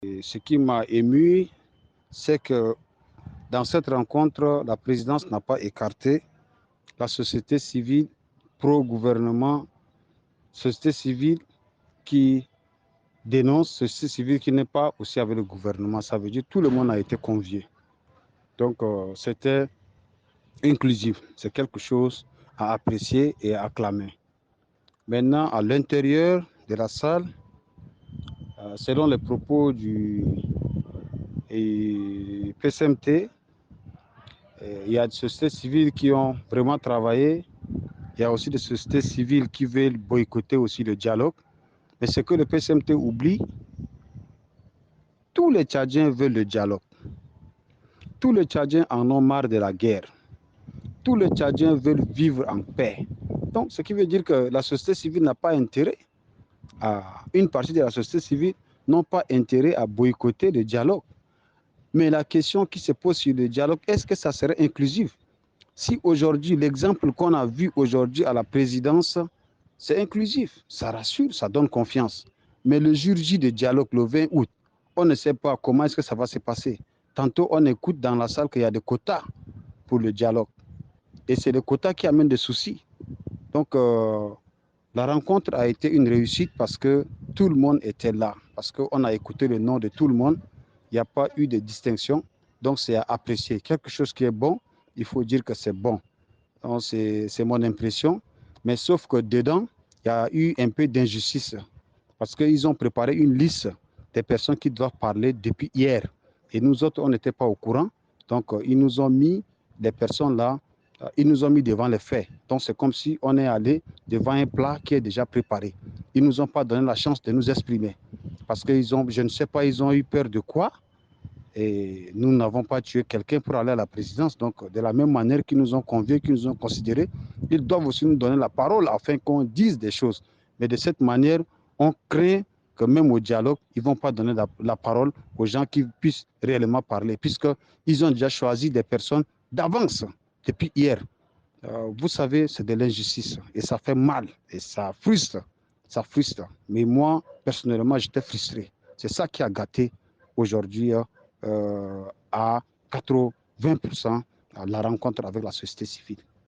Et ce qui m'a ému, c'est que dans cette rencontre, la présidence n'a pas écarté la société civile pro-gouvernement, société civile qui dénonce, société civile qui n'est pas aussi avec le gouvernement. Ça veut dire que tout le monde a été convié. Donc, c'était inclusif. C'est quelque chose à apprécier et à acclamer. Maintenant, à l'intérieur de la salle, selon les propos du PSMT, il y a des sociétés civiles qui ont vraiment travaillé. Il y a aussi des sociétés civiles qui veulent boycotter aussi le dialogue. Mais ce que le PSMT oublie, tous les Tchadiens veulent le dialogue. Tous les Tchadiens en ont marre de la guerre. Tous les Tchadiens veulent vivre en paix. Donc, ce qui veut dire que la société civile n'a pas intérêt une partie de la société civile n'a pas intérêt à boycotter le dialogue. Mais la question qui se pose sur le dialogue, est-ce que ça serait inclusif? Si aujourd'hui, l'exemple qu'on a vu aujourd'hui à la présidence, c'est inclusif, ça rassure, ça donne confiance. Mais le jour J de dialogue, le 20 août, on ne sait pas comment est-ce que ça va se passer. Tantôt, on écoute dans la salle qu'il y a des quotas pour le dialogue. Et c'est les quotas qui amènent des soucis. Donc, la rencontre a été une réussite parce que tout le monde était là, parce qu'on a écouté le nom de tout le monde. Il n'y a pas eu de distinction, donc c'est à apprécier. Quelque chose qui est bon, il faut dire que c'est bon. C'est mon impression. Mais sauf que dedans, il y a eu un peu d'injustice parce qu'ils ont préparé une liste des personnes qui doivent parler depuis hier. Et nous autres, on n'était pas au courant. Donc, ils nous ont mis des personnes là, ils nous ont mis devant les faits. Donc, c'est comme si on est allé devant un plat qui est déjà préparé. Ils ne nous ont pas donné la chance de nous exprimer. Parce qu'ils ont, je ne sais pas, ils ont eu peur de quoi. Et nous n'avons pas tué quelqu'un pour aller à la présidence. Donc, de la même manière qu'ils nous ont conviés, qu'ils nous ont considérés, ils doivent aussi nous donner la parole afin qu'on dise des choses. Mais de cette manière, on craint que même au dialogue, ils ne vont pas donner la parole aux gens qui puissent réellement parler, puisqu'ils ont déjà choisi des personnes d'avance depuis hier. Vous savez, c'est de l'injustice et ça fait mal et ça frustre. Ça frustre. Mais moi, personnellement, j'étais frustré. C'est ça qui a gâté aujourd'hui à 80% la rencontre avec la société civile.